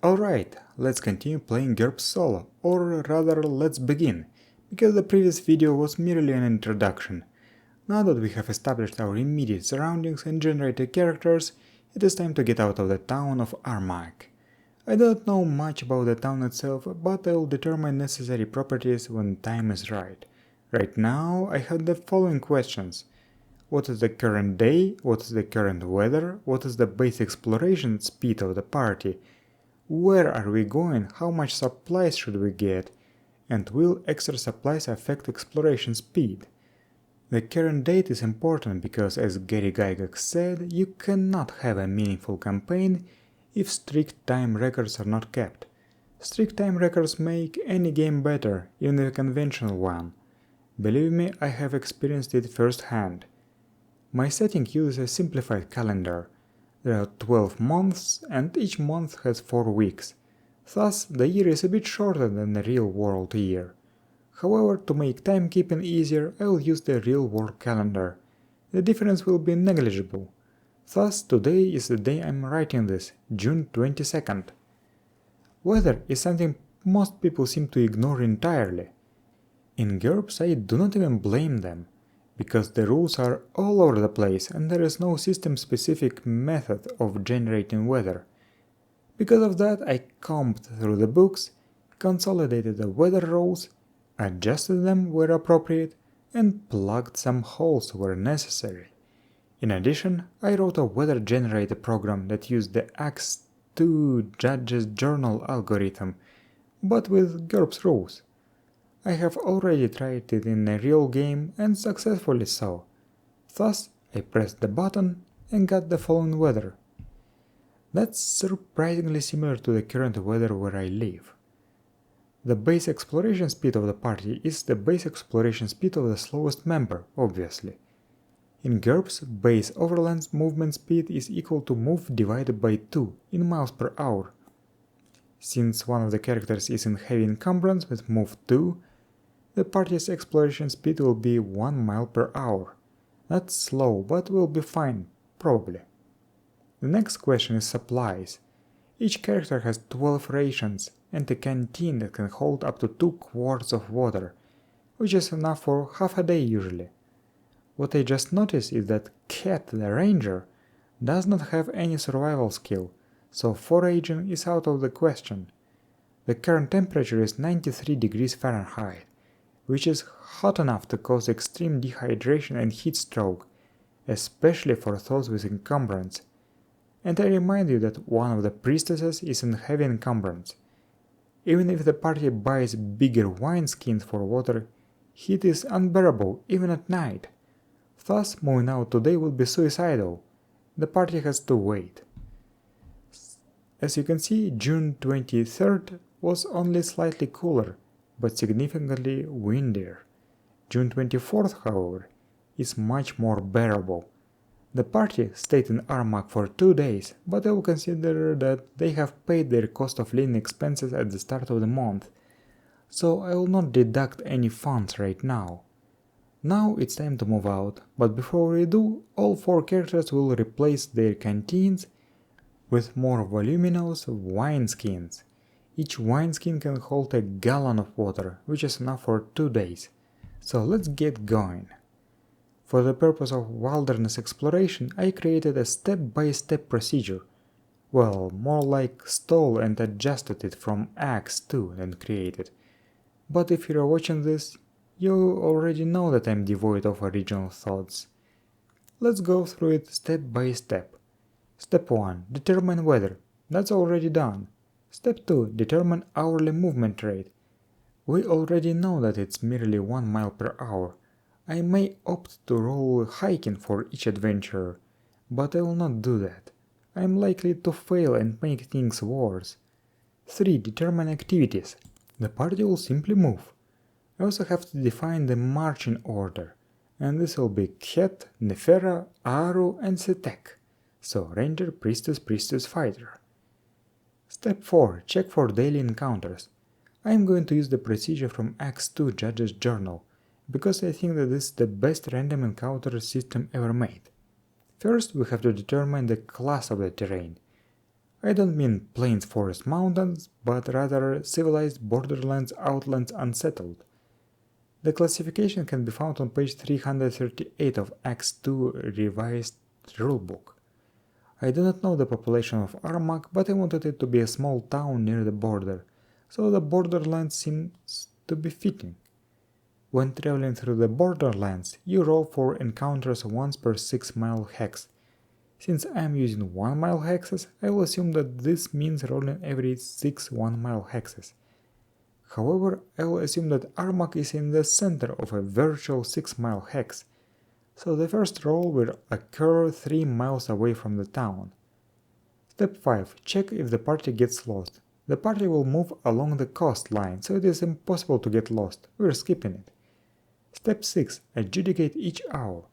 Alright, let's continue playing GURPS solo, or rather let's begin, because the previous video was merely an introduction. Now that we have established our immediate surroundings and generated characters, it is time to get out of the town of Armach. I don't know much about the town itself, but I will determine necessary properties when time is right. Right now I have the following questions. What is the current day? What is the current weather? What is the base exploration speed of the party? Where are we going? How much supplies should we get? And will extra supplies affect exploration speed? The current date is important because, as Gary Gygax said, you cannot have a meaningful campaign if strict time records are not kept. Strict time records make any game better, even a conventional one. Believe me, I have experienced it firsthand. My setting uses a simplified calendar. There are 12 months, and each month has 4 weeks. Thus, the year is a bit shorter than the real-world year. However, to make timekeeping easier, I will use the real-world calendar. The difference will be negligible. Thus, today is the day I'm writing this, June 22nd. Weather is something most people seem to ignore entirely. In GURPS, I do not even blame them, because the rules are all over the place and there is no system-specific method of generating weather. Because of that, I combed through the books, consolidated the weather rules, adjusted them where appropriate, and plugged some holes where necessary. In addition, I wrote a weather generator program that used the Axe2 Judge's Journal algorithm, but with GURPS rules. I have already tried it in a real game and successfully so. Thus, I pressed the button and got the following weather. That's surprisingly similar to the current weather where I live. The base exploration speed of the party is the base exploration speed of the slowest member, obviously. In GURPS, base overland movement speed is equal to move divided by 2 in miles per hour. Since one of the characters is in heavy encumbrance with move 2, the party's exploration speed will be 1 mile per hour. That's slow, but will be fine, probably. The next question is supplies. Each character has 12 rations and a canteen that can hold up to 2 quarts of water, which is enough for half a day usually. What I just noticed is that Cat the Ranger does not have any survival skill, so foraging is out of the question. The current temperature is 93 degrees Fahrenheit, which is hot enough to cause extreme dehydration and heat stroke, especially for those with encumbrance. And I remind you that one of the priestesses is in heavy encumbrance. Even if the party buys bigger wineskins for water, heat is unbearable even at night. Thus, moving out today will be suicidal. The party has to wait. As you can see, June 23rd was only slightly cooler, but significantly windier. June 24th, however, is much more bearable. The party stayed in Armach for 2 days, but I will consider that they have paid their cost of living expenses at the start of the month, so I will not deduct any funds right now. Now it's time to move out, but before we do, all 4 characters will replace their canteens with more voluminous wineskins. Each wineskin can hold a gallon of water, which is enough for 2 days. So let's get going. For the purpose of wilderness exploration, I created a step-by-step procedure. Well, more like stole and adjusted it from Axe2 than created. But if you're watching this, you already know that I'm devoid of original thoughts. Let's go through it step by step. Step 1. Determine weather. That's already done. Step 2. Determine hourly movement rate. We already know that it's merely 1 mile per hour. I may opt to roll hiking for each adventurer, but I will not do that. I am likely to fail and make things worse. 3. Determine activities. The party will simply move. I also have to define the marching order, and this will be Ket, Nefera, Aru, and Setek. So Ranger, Priestess, Priestess, Fighter. Step 4. Check for daily encounters. I am going to use the procedure from Axe2 Judge's Journal, because I think that this is the best random encounter system ever made. First, we have to determine the class of the terrain. I don't mean plains, forests, mountains, but rather civilized borderlands, outlands, unsettled. The classification can be found on page 338 of Acts 2 revised rulebook. I do not know the population of Armach, but I wanted it to be a small town near the border, so the borderlands seems to be fitting. When traveling through the borderlands, you roll for encounters once per 6-mile hex. Since I am using 1-mile hexes, I will assume that this means rolling every 6 1-mile hexes. However, I will assume that Armach is in the center of a virtual 6-mile hex, so the first roll will occur 3 miles away from the town. Step 5. Check if the party gets lost. The party will move along the coastline, so it is impossible to get lost. We're skipping it. Step 6. Adjudicate each hour.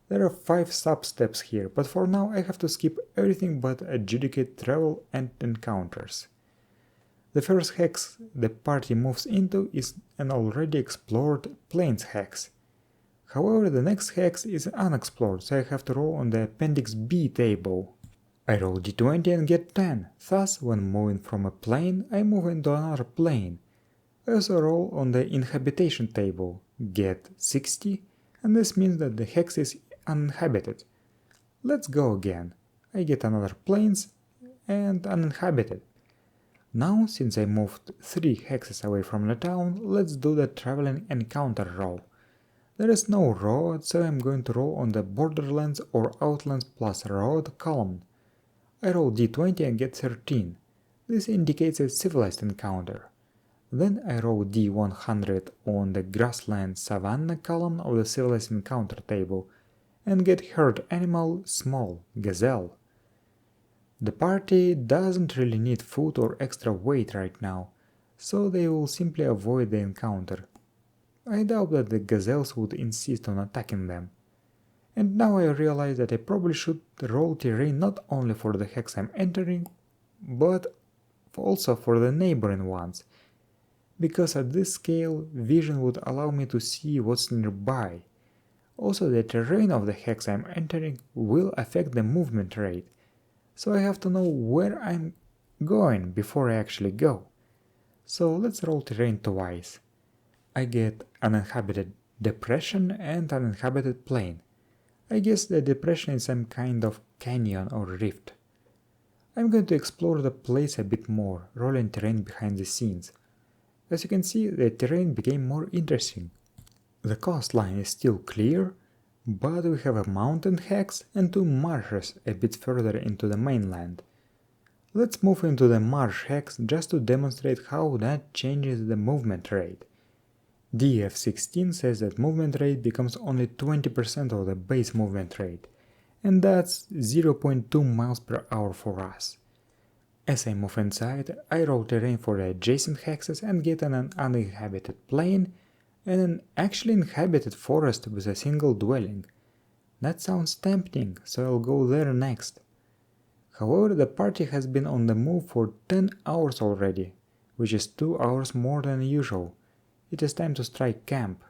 There are 5 sub-steps here, but for now I have to skip everything but adjudicate travel and encounters. The first hex the party moves into is an already explored plains hex. However, the next hex is unexplored, so I have to roll on the Appendix B table. I roll d20 and get 10, thus when moving from a plane, I move into another plane. I also roll on the Inhabitation table, get 60, and this means that the hex is uninhabited. Let's go again. I get another planes and uninhabited. Now, since I moved 3 hexes away from the town, let's do the traveling encounter roll. There is no road, so I'm going to roll on the Borderlands or Outlands plus road column. I roll d20 and get 13. This indicates a civilized encounter. Then I roll d100 on the Grassland Savanna column of the civilized encounter table and get herd animal small, gazelle. The party doesn't really need food or extra weight right now, so they will simply avoid the encounter. I doubt that the gazelles would insist on attacking them. And now I realize that I probably should roll terrain not only for the hex I'm entering, but also for the neighboring ones, because at this scale vision would allow me to see what's nearby. Also, the terrain of the hex I'm entering will affect the movement rate, so I have to know where I'm going before I actually go. So let's roll terrain twice. I get uninhabited depression and uninhabited plain. I guess the depression is some kind of canyon or rift. I'm going to explore the place a bit more, rolling terrain behind the scenes. As you can see, the terrain became more interesting. The coastline is still clear, but we have a mountain hex and 2 marshes a bit further into the mainland. Let's move into the marsh hex just to demonstrate how that changes the movement rate. DF16 says that movement rate becomes only 20% of the base movement rate, and that's 0.2 miles per hour for us. As I move inside, I roll terrain for the adjacent hexes and get an uninhabited plain and an actually inhabited forest with a single dwelling. That sounds tempting, so I'll go there next. However, the party has been on the move for 10 hours already, which is 2 hours more than usual. It is time to strike camp.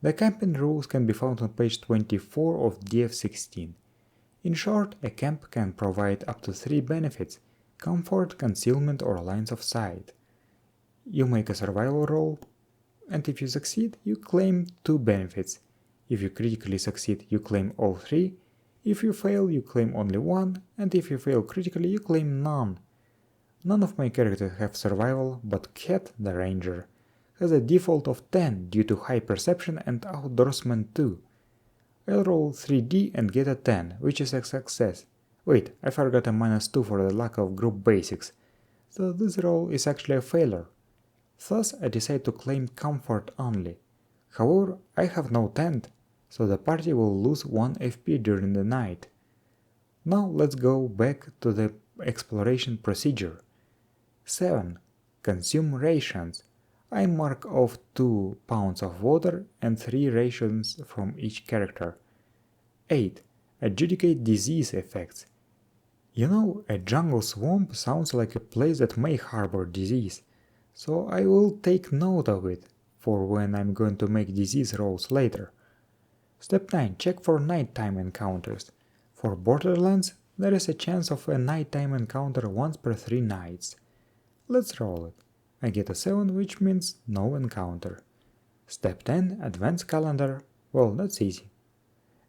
The camping rules can be found on page 24 of DF16. In short, a camp can provide up to 3 benefits: comfort, concealment, or lines of sight. You make a survival roll, and if you succeed, you claim 2 benefits. If you critically succeed, you claim all 3. If you fail, you claim only 1, and if you fail critically, you claim none. None of my characters have survival, but Cat, the ranger, has a default of 10 due to high perception and outdoorsman 2. I'll roll 3d and get a 10, which is a success. Wait, I forgot a -2 for the lack of group basics, so this roll is actually a failure. Thus I decide to claim comfort only. However, I have no tent, so the party will lose 1 FP during the night. Now let's go back to the exploration procedure. 7. Consume rations. I mark off 2 pounds of water and 3 rations from each character. 8. Adjudicate disease effects. You know, a jungle swamp sounds like a place that may harbor disease, so I will take note of it for when I'm going to make disease rolls later. Step 9. Check for nighttime encounters. For Borderlands, there is a chance of a nighttime encounter once per 3 nights. Let's roll it. I get a 7, which means no encounter. Step 10, Advanced Calendar. Well, that's easy.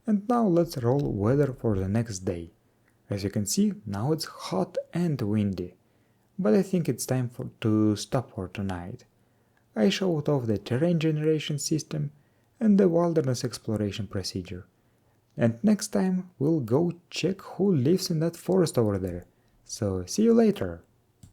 And now let's roll weather for the next day. As you can see, now it's hot and windy. But I think it's time to stop for tonight. I showed off the terrain generation system and the wilderness exploration procedure. And next time we'll go check who lives in that forest over there. So see you later!